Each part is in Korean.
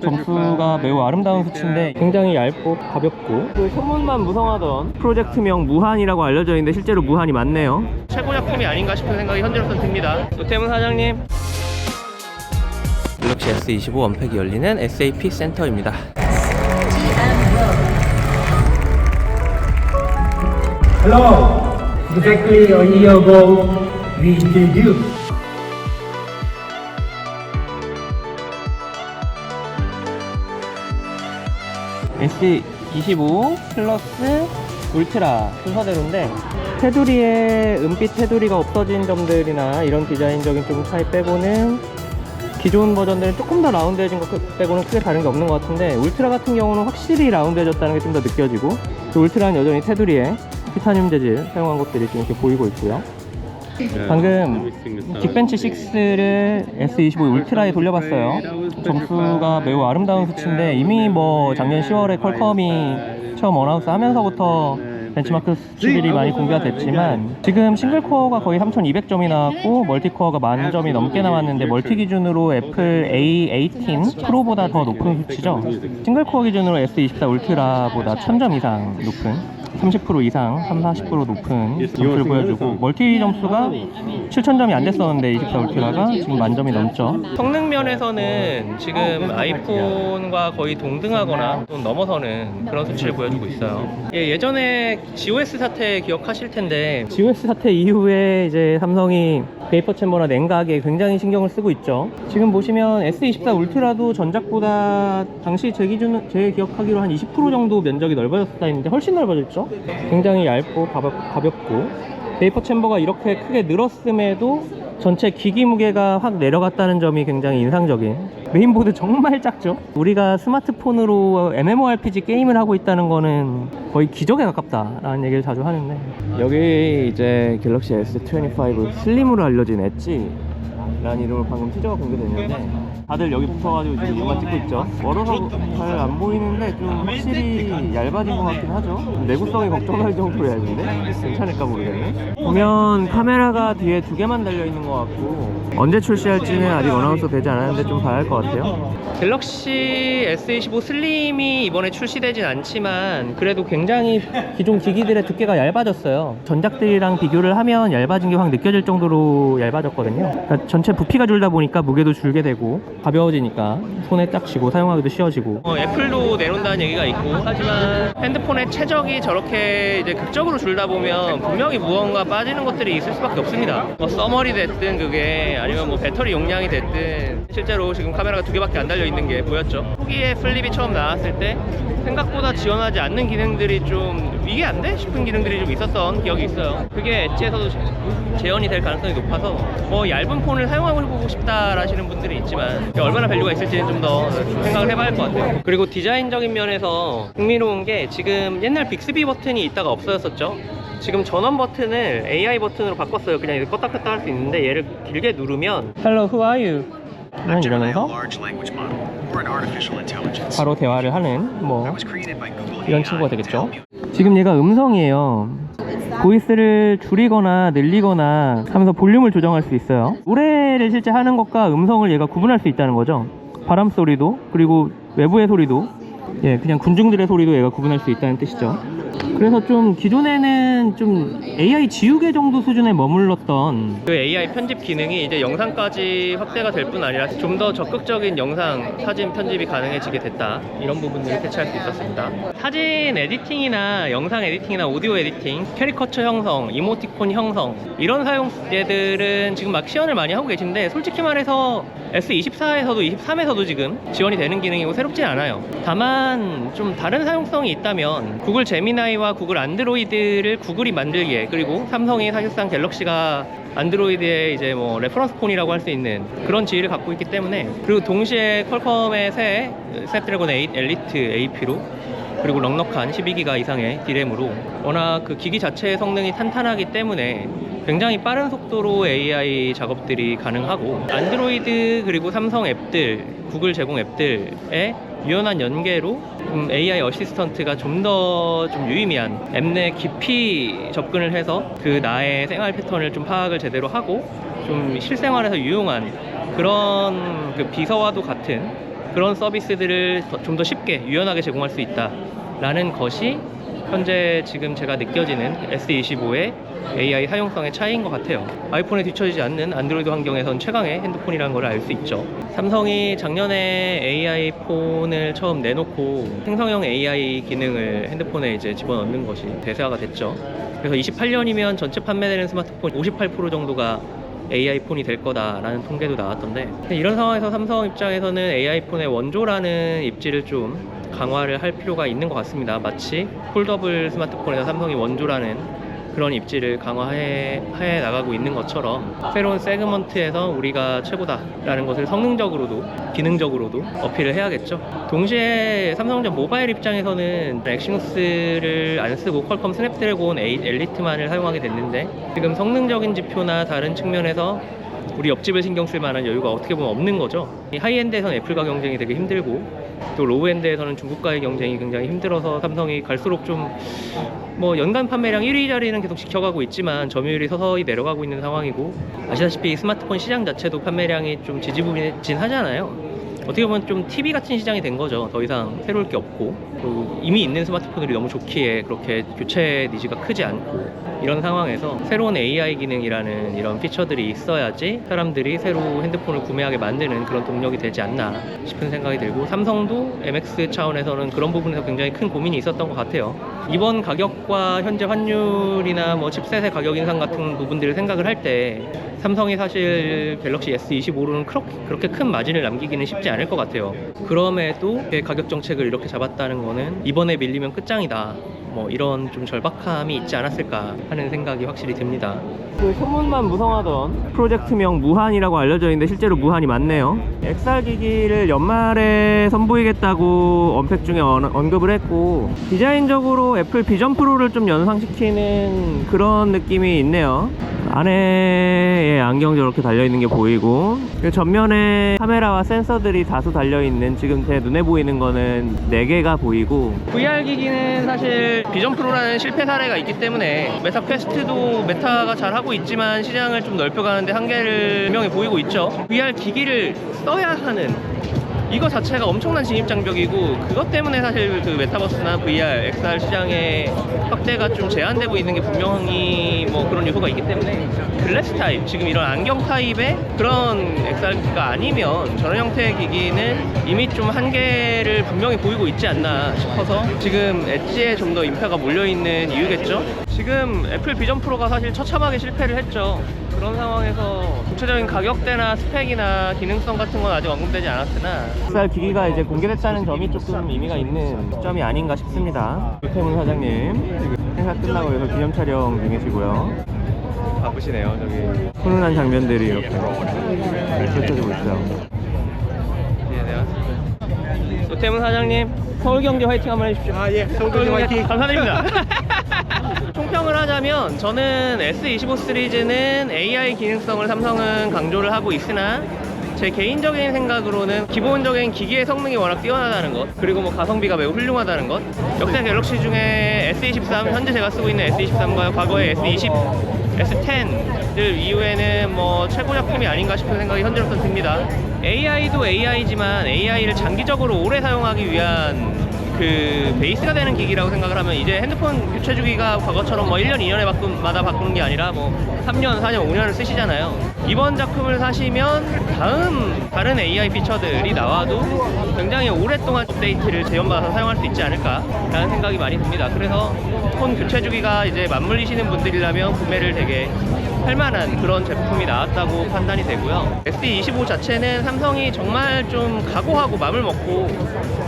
점수가 매우 아름다운 수치인데 굉장히 얇고 가볍고, 그 소문만 무성하던 프로젝트명 무한이라고 알려져 있는데 실제로 무한이 맞네요. 최고 작품이 아닌가 싶은 생각이 현재로서는 듭니다. 노태문 사장님. 갤럭시 S25 원팩이 열리는 SAP 센터입니다. Hello, exactly a year ago we debuted. S25 플러스 울트라 순서대로인데, 테두리에 은빛 테두리가 없어진 점들이나 이런 디자인적인 좀 차이 빼고는 기존 버전들은 조금 더 라운드해진 것 빼고는 크게 다른 게 없는 것 같은데, 울트라 같은 경우는 확실히 라운드해졌다는 게 좀 더 느껴지고, 또 울트라는 여전히 테두리에 티타늄 재질 사용한 것들이 좀 이렇게 보이고 있고요. 방금 긱벤치 6를 S25 울트라에 돌려봤어요. 점수가 매우 아름다운 수치인데, 이미 뭐 작년 10월에 퀄컴이 처음 어나운스 하면서부터 벤치마크 수치들이 많이 공개가 됐지만, 지금 싱글코어가 거의 3200점이 나왔고 멀티코어가 10,000점이 넘게 나왔는데, 멀티 기준으로 애플 A18 프로보다 더 높은 수치죠. 싱글코어 기준으로 S24 울트라보다 1000점 이상 높은, 30% 이상, 30-40% 높은 점수를 보여주고, 멀티 점수가 7000점이 안 됐었는데 24 울트라가 지금 10,000점이 넘죠. 성능 면에서는 지금 아이폰과 거의 동등하거나 좀 넘어서는 그런 수치를 보여주고 있어요. 예전에 GOS 사태 기억하실 텐데, GOS 사태 이후에 이제 삼성이 베이퍼 챔버나 냉각에 굉장히 신경을 쓰고 있죠. 지금 보시면 S24 울트라도 전작보다 당시 제 기억하기로 한 20% 정도 면적이 넓어졌다 했는데 훨씬 넓어졌죠. 굉장히 얇고 가볍고, 베이퍼 챔버가 이렇게 크게 늘었음에도 전체 기기 무게가 확 내려갔다는 점이 굉장히 인상적인, 메인보드 정말 작죠. 우리가 스마트폰으로 MMORPG 게임을 하고 있다는 거는 거의 기적에 가깝다라는 얘기를 자주 하는데, 여기 이제 갤럭시 S25 슬림으로 알려진 엣지 라는 이름으로 방금 티저가 공개됐는데, 다들 여기 붙어가지고 지금 이것만 찍고 있죠. 멀어서 잘 안 보이는데 좀 확실히 얇아진 것 같긴 하죠. 내구성이 걱정할 정도로 얇은데 괜찮을까 모르겠네. 보면 카메라가 뒤에 2개만 달려있는 것 같고, 언제 출시할지는 아직 어나운스 되지 않았는데 좀 봐야 할 것 같아요. 갤럭시 S25 슬림이 이번에 출시되진 않지만 그래도 굉장히 기존 기기들의 두께가 얇아졌어요. 전작들이랑 비교를 하면 얇아진 게 확 느껴질 정도로 얇아졌거든요. 그러니까 전체 부피가 줄다 보니까 무게도 줄게 되고, 가벼워지니까 손에 딱 쥐고 사용하기도 쉬워지고, 애플도 내놓는다는 얘기가 있고, 하지만 핸드폰의 최적이 저렇게 이제 극적으로 줄다 보면 분명히 무언가 빠지는 것들이 있을 수밖에 없습니다. 뭐 써머리 됐든 그게 아니면 뭐 배터리 용량이 됐든, 실제로 지금 카메라가 2개밖에 안 달려 있는 게 보였죠. 초기에 플립이 처음 나왔을 때 생각보다 지원하지 않는 기능들이 좀 이게 안 돼? 싶은 기능들이 좀 있었던 기억이 있어요. 그게 엣지에서도 재현이 될 가능성이 높아서, 뭐 얇은 폰을 사용해보고 싶다라시는 분들이 있지만 얼마나 밸류가 있을지는 좀 더 생각을 해봐야 할 것 같아요. 그리고 디자인적인 면에서 흥미로운 게, 지금 옛날 빅스비 버튼이 있다가 없어졌었죠. 지금 전원 버튼을 AI 버튼으로 바꿨어요. 그냥 이렇게 껐다 켰다 할 수 있는데, 얘를 길게 누르면 Hello, who are you? 이러면서 바로 대화를 하는 뭐 이런 친구가 되겠죠. 지금 얘가 음성이에요. 보이스를 줄이거나 늘리거나 하면서 볼륨을 조정할 수 있어요. 노래를 실제 하는 것과 음성을 얘가 구분할 수 있다는 거죠. 바람 소리도, 그리고 외부의 소리도, 그냥 군중들의 소리도 얘가 구분할 수 있다는 뜻이죠. 그래서 좀 기존에는 좀 AI 지우개 정도 수준에 머물렀던 그 AI 편집 기능이 이제 영상까지 확대가 될 뿐 아니라 좀 더 적극적인 영상, 사진 편집이 가능해지게 됐다, 이런 부분들을 캐치할 수 있었습니다. 사진 에디팅이나 영상 에디팅이나 오디오 에디팅, 캐리커처 형성, 이모티콘 형성, 이런 사용제들은 지금 막 시연을 많이 하고 계신데, 솔직히 말해서 S24에서도 23에서도 지금 지원이 되는 기능이고 새롭진 않아요. 다만 좀 다른 사용성이 있다면, 구글 제미나이와 구글 안드로이드를 구글이 만들기에, 그리고 삼성이 사실상 갤럭시가 안드로이드의 이제 뭐 레퍼런스 폰이라고 할 수 있는 그런 지위를 갖고 있기 때문에, 그리고 동시에 퀄컴의 새 스냅드래곤 8 엘리트 AP로, 그리고 넉넉한 12기가 이상의 D램으로 워낙 그 기기 자체의 성능이 탄탄하기 때문에 굉장히 빠른 속도로 AI 작업들이 가능하고, 안드로이드 그리고 삼성 앱들, 구글 제공 앱들의 유연한 연계로 AI 어시스턴트가 좀 더 유의미한 앱 내 깊이 접근을 해서 그 나의 생활 패턴을 좀 파악을 제대로 하고, 좀 실생활에서 유용한 그런 그 비서와도 같은 그런 서비스들을 좀 더 쉽게 유연하게 제공할 수 있다라는 것이 현재 지금 제가 느껴지는 S25의 AI 사용성의 차이인 것 같아요. 아이폰에 뒤처지지 않는 안드로이드 환경에선 최강의 핸드폰이라는 걸 알 수 있죠. 삼성이 작년에 AI 폰을 처음 내놓고 생성형 AI 기능을 핸드폰에 이제 집어넣는 것이 대세화가 됐죠. 그래서 28년이면 전체 판매되는 스마트폰 58% 정도가 AI 폰이 될 거다라는 통계도 나왔던데, 이런 상황에서 삼성 입장에서는 AI 폰의 원조라는 입지를 좀 강화를 할 필요가 있는 것 같습니다. 마치 폴더블 스마트폰에서 삼성이 원조라는 그런 입지를 강화해 나가고 있는 것처럼 새로운 세그먼트에서 우리가 최고다라는 것을 성능적으로도 기능적으로도 어필을 해야겠죠. 동시에 삼성전자 모바일 입장에서는 엑시노스를 안 쓰고 퀄컴 스냅드래곤 8 엘리트만을 사용하게 됐는데, 지금 성능적인 지표나 다른 측면에서 우리 옆집을 신경 쓸 만한 여유가 어떻게 보면 없는 거죠. 이 하이엔드에서는 애플과 경쟁이 되게 힘들고, 또 로우엔드에서는 중국과의 경쟁이 굉장히 힘들어서 삼성이 갈수록 좀 연간 판매량 1위 자리는 계속 지켜가고 있지만 점유율이 서서히 내려가고 있는 상황이고, 아시다시피 스마트폰 시장 자체도 판매량이 좀 지지부진하잖아요. 어떻게 보면 좀 TV 같은 시장이 된 거죠. 더 이상 새로울 게 없고, 또 이미 있는 스마트폰들이 너무 좋기에 그렇게 교체 니즈가 크지 않고, 이런 상황에서 새로운 AI 기능이라는 이런 피처들이 있어야지 사람들이 새로 핸드폰을 구매하게 만드는 그런 동력이 되지 않나 싶은 생각이 들고, 삼성도 MX 차원에서는 그런 부분에서 굉장히 큰 고민이 있었던 것 같아요. 이번 가격과 현재 환율이나 칩셋의 가격 인상 같은 부분들을 생각을 할 때 삼성이 사실 갤럭시 S25로는 그렇게 큰 마진을 남기기는 쉽지 않을 것 같아요. 그럼에도 가격 정책을 이렇게 잡았다는 거는 이번에 밀리면 끝장이다, 이런 좀 절박함이 있지 않았을까 하는 생각이 확실히 듭니다. 그 소문만 무성하던 프로젝트명 무한이라고 알려져 있는데 실제로 무한이 맞네요. XR 기기를 연말에 선보이겠다고 언팩 중에 언급을 했고, 디자인적으로 애플 비전 프로를 좀 연상시키는 그런 느낌이 있네요. 안에 안경 저렇게 달려있는 게 보이고, 전면에 카메라와 센서들이 다수 달려있는, 지금 제 눈에 보이는 거는 4개가 보이고, VR 기기는 사실 비전 프로라는 실패 사례가 있기 때문에 메타 퀘스트도 메타가 잘 하고 있지만 시장을 좀 넓혀가는데 한계를 분명히 보이고 있죠. VR 기기를 써야 하는 이거 자체가 엄청난 진입장벽이고, 그것 때문에 사실 그 메타버스나 VR, XR 시장의 확대가 좀 제한되고 있는 게 분명히 그런 요소가 있기 때문에, 글래스 타입, 지금 이런 안경 타입의 그런 XR 기기가 아니면 저런 형태의 기기는 이미 좀 한계를 분명히 보이고 있지 않나 싶어서 지금 엣지에 좀 더 인파가 몰려있는 이유겠죠. 지금 애플 비전 프로가 사실 처참하게 실패를 했죠. 그런 상황에서 구체적인 가격대나 스펙이나 기능성 같은 건 아직 언급되지 않았으나, XR 기기가 이제 공개됐다는 점이 조금 의미가 있는 시점이 아닌가 싶습니다. 유태문 사장님 지금 행사 끝나고 여기서 기념 촬영 중이시고요. 바쁘시네요. 저기 훈훈한 장면들이 이렇게 펼쳐지고 있어요. 네, 네. 유태문 사장님, 서울경제 화이팅 한번 해주십시오. 예, 서울경제 화이팅. 감사드립니다. 총평을 하자면, 저는 S25 시리즈는 AI 기능성을 삼성은 강조를 하고 있으나, 제 개인적인 생각으로는 기본적인 기기의 성능이 워낙 뛰어나다는 것, 그리고 가성비가 매우 훌륭하다는 것, 역대 갤럭시 중에 S23, 현재 제가 쓰고 있는 S23과 과거의 S20, S10들 이후에는 최고 작품이 아닌가 싶은 생각이 현재로서 듭니다. AI도 AI지만 AI를 장기적으로 오래 사용하기 위한 그 베이스가 되는 기기라고 생각을 하면, 이제 핸드폰 교체 주기가 과거처럼 1년, 2년에 마다 바꾸는 게 아니라 3년, 4년, 5년을 쓰시잖아요. 이번 작품을 사시면 다른 AI 피처들이 나와도 굉장히 오랫동안 업데이트를 재현받아서 사용할 수 있지 않을까라는 생각이 많이 듭니다. 그래서 폰 교체 주기가 이제 맞물리시는 분들이라면 구매를 되게 할만한 그런 제품이 나왔다고 판단이 되고요. S25 자체는 삼성이 정말 좀 각오하고 마음을 먹고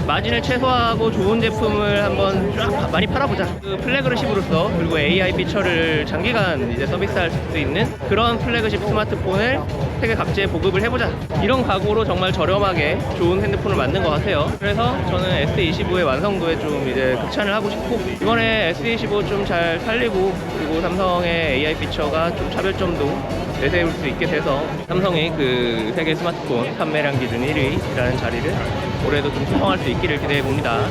마진을 최소화하고 좋은 제품을 한번 쫙 많이 팔아보자, 그 플래그십으로서, 그리고 AI 피처를 장기간 이제 서비스할 수 있는 그런 플래그십 스마트폰을 세계 각지에 보급을 해보자, 이런 각오로 정말 저렴하게 좋은 핸드폰을 만든 것 같아요. 그래서 저는 S25의 완성도에 좀 이제 극찬을 하고 싶고, 이번에 S25 좀 잘 살리고, 그리고 삼성의 AI 피처가 좀 차별점도 내세울 수 있게 돼서 삼성이 그 세계 스마트폰 판매량 기준 1위라는 자리를 올해도 좀 수성할 수 있기를 기대해 봅니다.